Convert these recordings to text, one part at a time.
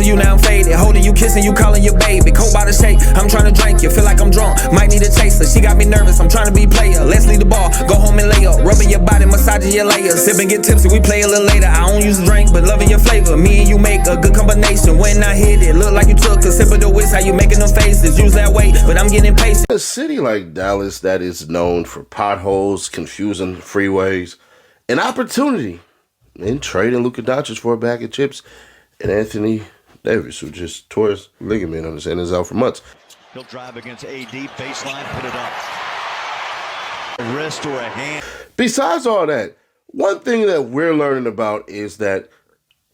missing you, now I'm faded. Holding you, kissing you, calling you baby. Cold by the shake, I'm trying to drink you. Feel like I'm drunk, might need a chaser. She got me nervous, I'm trying to be player. Let's leave the ball, go home and lay up. Rubbing your body, massaging your layers. Sip and get tipsy, we play a little later. I don't use a drink, but loving your flavor. Me and you make a good combination. When I hit it, look like you took a sip of the whisk. How you making them faces? Use that weight, but I'm getting impatient. A city like Dallas that is known for potholes, confusing freeways, an opportunity in trading Luka Doncic for a bag of chips and Anthony Davis, who just tore his ligament on his hand, is out for months. He'll drive against AD, baseline, put it up. A wrist or a hand. Besides all that, one thing that we're learning about is that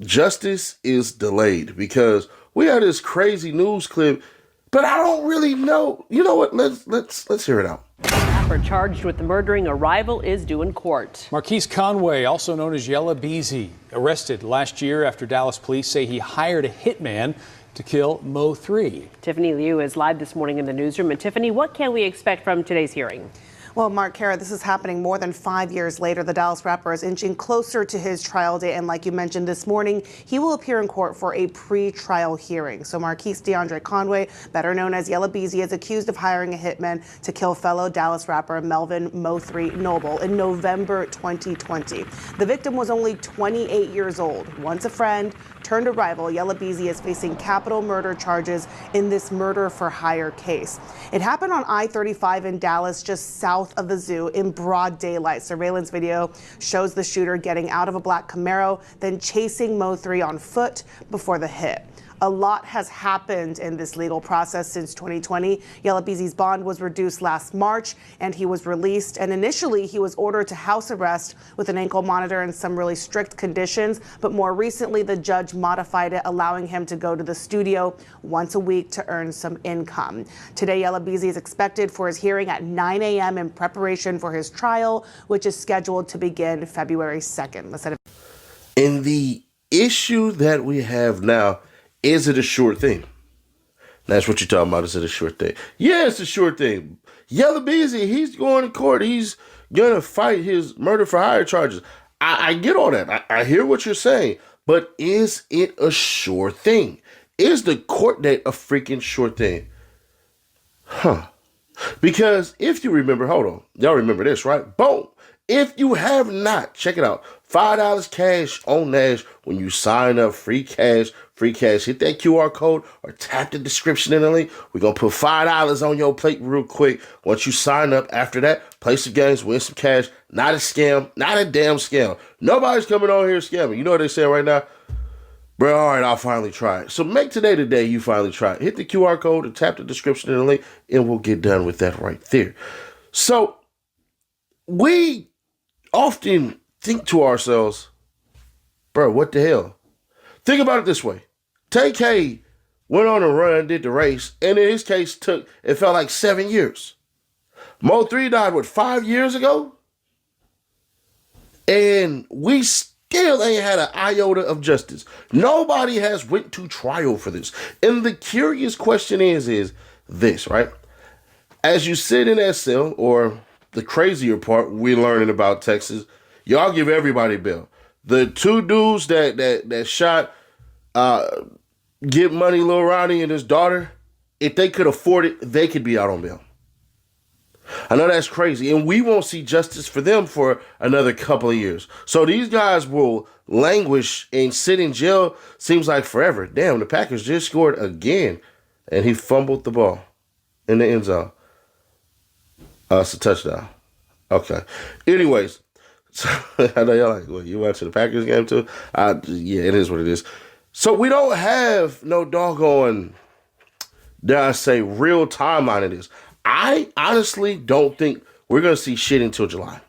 justice is delayed, because we had this crazy news clip, but I don't really know. You know what? Let's hear it out. Rapper charged with murdering a rival is due in court. Marquise Conway, also known as Yella Beezy, arrested last year after Dallas police say he hired a hitman to kill Moe3. Tiffany Liu is live this morning in the newsroom. And Tiffany, what can we expect from today's hearing? Well, Mark, Kara, this is happening more than 5 years later. The Dallas rapper is inching closer to his trial date. And like you mentioned this morning, he will appear in court for a pre-trial hearing. So Marquise DeAndre Conway, better known as Yella Beezy, is accused of hiring a hitman to kill fellow Dallas rapper Melvin Moe3 Noble in November 2020. The victim was only 28 years old. Once a friend, turned a rival, Yella Beezy is facing capital murder charges in this murder for hire case. It happened on I-35 in Dallas, just south of the zoo, in broad daylight. Surveillance video shows the shooter getting out of a black Camaro, then chasing Moe3 on foot before the hit. A lot has happened in this legal process since 2020. Yella Beezy's bond was reduced last March and he was released. And initially he was ordered to house arrest with an ankle monitor and some really strict conditions. But more recently, the judge modified it, allowing him to go to the studio once a week to earn some income. Today, Yella Beezy is expected for his hearing at 9 a.m. in preparation for his trial, which is scheduled to begin February 2nd. And the issue that we have now, is it a sure thing? That's what you're talking about. Is it a sure thing? Yeah, it's a sure thing. Yella Beezy, he's going to court. He's going to fight his murder for hire charges. I get all that. I hear what you're saying. But is it a sure thing? Is the court date a freaking sure thing? Because if you remember, hold on. Y'all remember this, right? Boom. If you have not, check it out. $5 cash on Nash when you sign up. Free cash, free cash. Hit that QR code or tap the description in the link. We're going to put $5 on your plate real quick. Once you sign up, after that, play some games, win some cash. Not a scam. Not a damn scam. Nobody's coming on here scamming. You know what they say right now? Bro, all right, I'll finally try it. So make today the day you finally try it. Hit the QR code and tap the description in the link, and we'll get done with that right there. So we often think to ourselves, bro, what the hell? Think about it this way. TK went on a run, did the race, and in his case it felt like 7 years. Moe3 died, 5 years ago? And we still ain't had an iota of justice. Nobody has went to trial for this. And the curious question is this, right? As you sit in that cell, or the crazier part we're learning about Texas, y'all give everybody bail. The two dudes that shot Get Money Lil Ronnie and his daughter, if they could afford it, they could be out on bail. I know that's crazy, and we won't see justice for them for another couple of years. So these guys will languish and sit in jail, seems like forever. Damn, the Packers just scored again, and he fumbled the ball in the end zone. It's a touchdown. Okay. Anyways, so, I know y'all like, well, you watching the Packers game too? Yeah, it is what it is. So we don't have no doggone, dare I say, real timeline of this. I honestly don't think we're going to see shit until July.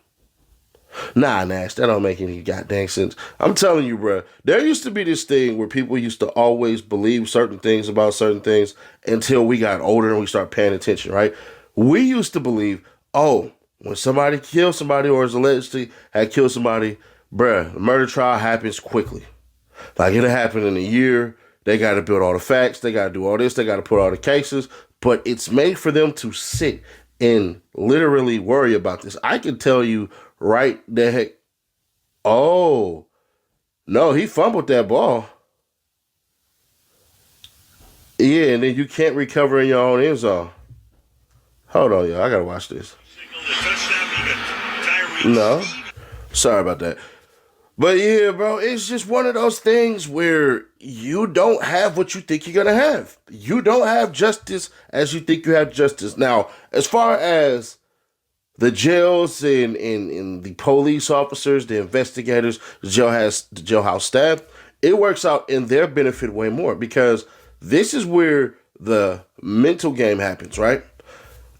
Nah, Nash, that don't make any goddamn sense. I'm telling you, bro, there used to be this thing where people used to always believe certain things about certain things until we got older and we start paying attention, right? We used to believe, oh, when somebody kills somebody or is alleged to have killed somebody, bruh, the murder trial happens quickly. Like, it'll happen in a year. They got to build all the facts. They got to do all this. They got to put all the cases. But it's made for them to sit and literally worry about this. I can tell you right the heck. Oh, no, he fumbled that ball. Yeah, and then you can't recover in your own end zone. Hold on, y'all. I gotta watch this. No. Sorry about that. But yeah, bro, it's just one of those things where you don't have what you think you're gonna have. You don't have justice as you think you have justice. Now, as far as the jails and the police officers, the investigators, the jailhouse staff, it works out in their benefit way more because this is where the mental game happens, right?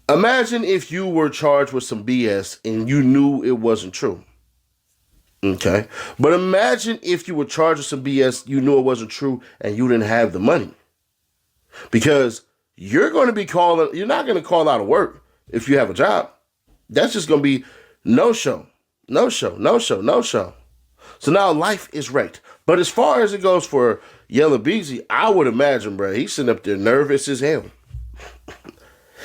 Imagine if you were charged with some BS and you knew it wasn't true. Okay. But imagine if you were charged with some BS, you knew it wasn't true, and you didn't have the money. Because you're not going to call out of work if you have a job. That's just going to be no show. So now life is wrecked. But as far as it goes for Yella Beezy, I would imagine, bro, he's sitting up there nervous as hell.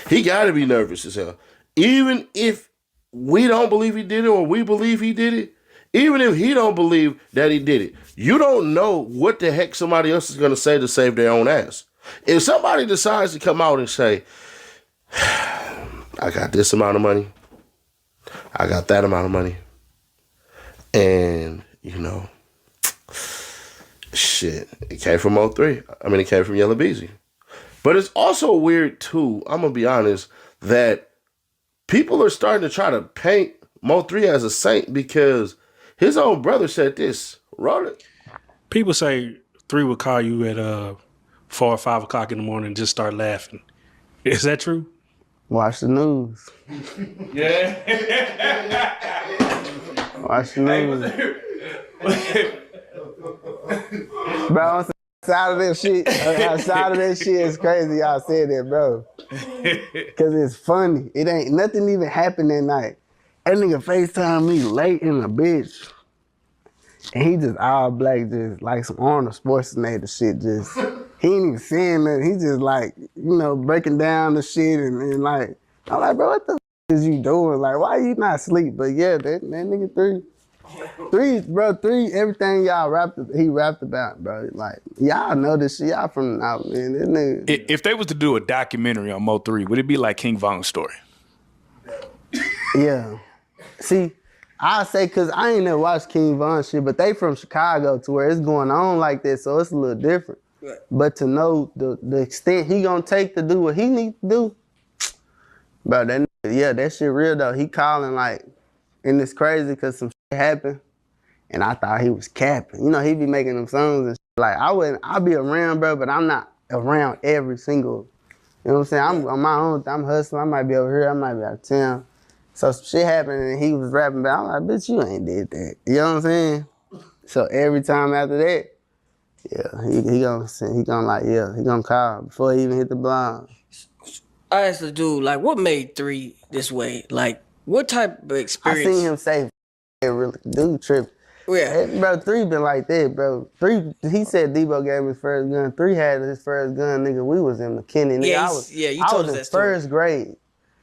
He got to be nervous as hell. Even if we don't believe he did it or we believe he did it, even if he don't believe that he did it, you don't know what the heck somebody else is going to say to save their own ass. If somebody decides to come out and say, I got this amount of money, I got that amount of money, and, shit, it came from Moe3. It came from Yella Beezy. But it's also weird, too, I'm going to be honest, that people are starting to try to paint Moe3 as a saint because his own brother said this. Wrote it. People say 3 would call you at 4 or 5 o'clock in the morning and just start laughing. Is that true? Watch the news. Yeah. Watch the news. Bro, outside of that shit is crazy y'all said that, bro. Cause it's funny. It ain't nothing even happened that night. That nigga FaceTime me late in the bitch. And he just all black, just like some Arnold Schwarzenegger shit. Just he ain't even saying nothing. He just like, breaking down the shit and like, I'm like, bro, what the is you doing? Like, why you not asleep? But yeah, that nigga 3, everything he rapped about, bro. Like, y'all know this shit. Y'all from out, man. This nigga. If they was to do a documentary on Moe3, would it be like King Von's story? Yeah. See, I say, cause I ain't never watched King Von shit, but they from Chicago to where it's going on like that, so it's a little different. Right. But to know the extent he gonna take to do what he need to do, bro, that shit real though. He calling like, and it's crazy cause some shit happened, and I thought he was capping. He be making them songs and shit. Like I'll be around, bro, but I'm not around every single. You know what I'm saying? I'm on my own. I'm hustling. I might be over here. I might be out of town. So some shit happened and he was rapping about it. I'm like, bitch, you ain't did that. You know what I'm saying? So every time after that, yeah, he gonna call before he even hit the blind. I asked the dude, like, what made 3 this way? Like, what type of experience? I seen him say, really, dude tripped. Yeah. Bro, 3 been like that, bro. 3, he said Debo gave him his first gun. 3 had his first gun, nigga. We was in McKinney. Nigga. Yeah, you I told was us in that story. first grade.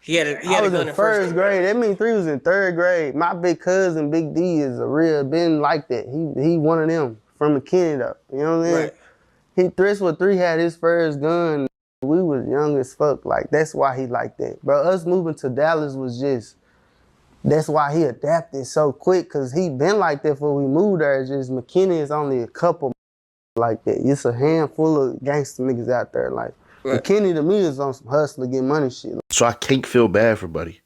I was in first grade. That means 3 was in 3rd grade. My big cousin, Big D, is been like that. He one of them from McKinney though. You know what I'm saying? Right. That's what 3 had his first gun. We was young as fuck. Like that's why he like that. Bro, us moving to Dallas was just. That's why he adapted so quick, cause he been like that before we moved there. It's just McKinney is only a couple like that. It's a handful of gangster niggas out there like. Right. McKinney to me is on some hustle to get money shit. So I can't feel bad for Buddy.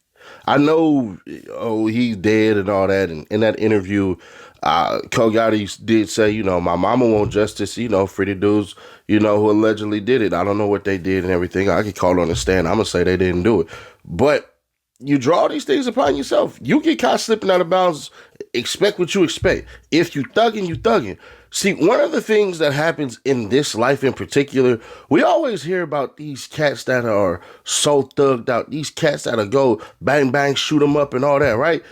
I know, he's dead and all that. And in that interview, Cole Gotti did say, my mama want justice, for the dudes, who allegedly did it. I don't know what they did and everything. I could call on the stand. I'm going to say they didn't do it. But you draw these things upon yourself. You get caught slipping out of bounds, expect what you expect. If you thugging, you thugging. See, one of the things that happens in this life in particular, we always hear about these cats that are so thugged out, these cats that'll go bang, bang, shoot them up and all that, right?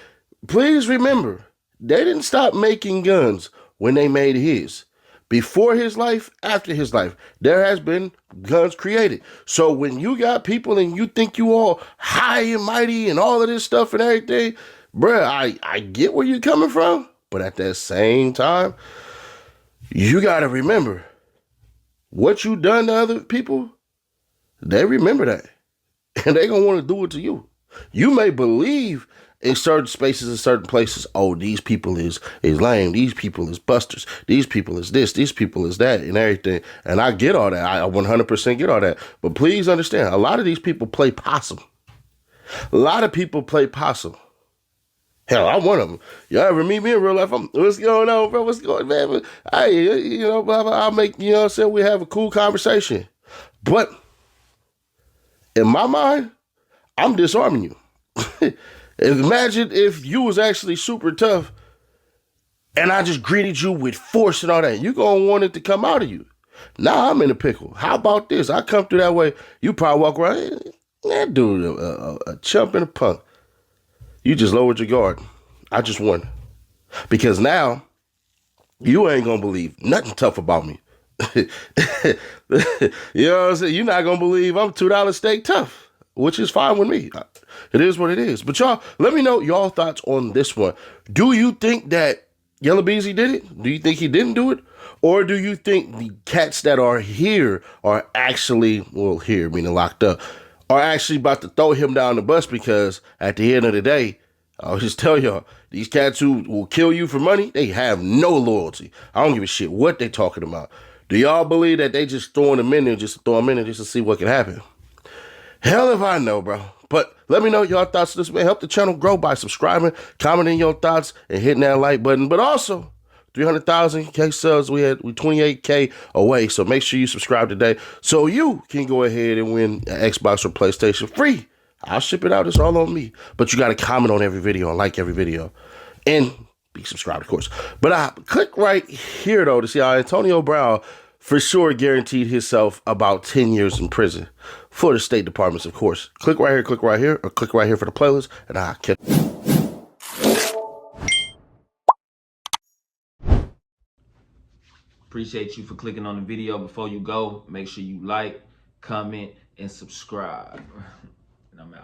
Please remember, they didn't stop making guns when they made his. Before his life, after his life, there has been guns created. So when you got people and you think you all high and mighty and all of this stuff and everything, bruh, I get where you're coming from, but at that same time, you got to remember, what you done to other people, they remember that. And they gonna want to do it to you. You may believe in certain spaces and certain places, oh, these people is lame, these people is busters, these people is this, these people is that, and everything. And I get all that. I 100% get all that. But please understand, a lot of these people play possum. A lot of people play possum. Hell, I'm one of them. Y'all ever meet me in real life? What's going on, bro? What's going on, man? Hey, you know, blah, blah, I'll make, you know what I'm saying? We have a cool conversation. But in my mind, I'm disarming you. Imagine if you was actually super tough and I just greeted you with force and all that. You gonna want it to come out of you. Now I'm in a pickle. How about this? I come through that way. You probably walk around, that dude, a chump and a punk. You just lowered your guard. I just won. Because now, you ain't gonna believe nothing tough about me. You know what I'm saying? You're not gonna believe I'm $2 steak tough, which is fine with me. It is what it is. But y'all, let me know y'all thoughts on this one. Do you think that Yella Beezy did it? Do you think he didn't do it? Or do you think the cats that are here are actually, well, here, meaning locked up, are actually about to throw him down the bus? Because at the end of the day, I'll just tell y'all, these cats who will kill you for money, they have no loyalty. I don't give a shit what they talking about. Do y'all believe that they just throwing them in there just to throw them in there just to see what can happen? Hell if I know, bro. But let me know your thoughts on this, man. Help the channel grow by subscribing, commenting your thoughts, and hitting that like button. But also, 300,000 subs, we 28K away. So make sure you subscribe today so you can go ahead and win an Xbox or PlayStation free. I'll ship it out. It's all on me. But you got to comment on every video and like every video. And be subscribed, of course. But click right here, though, to see how Antonio Brown for sure guaranteed himself about 10 years in prison for the State Departments, of course. Click right here, or click right here for the playlist, and I'll catch you. Appreciate you for clicking on the video. Before you go, make sure you like, comment, and subscribe. And I'm out.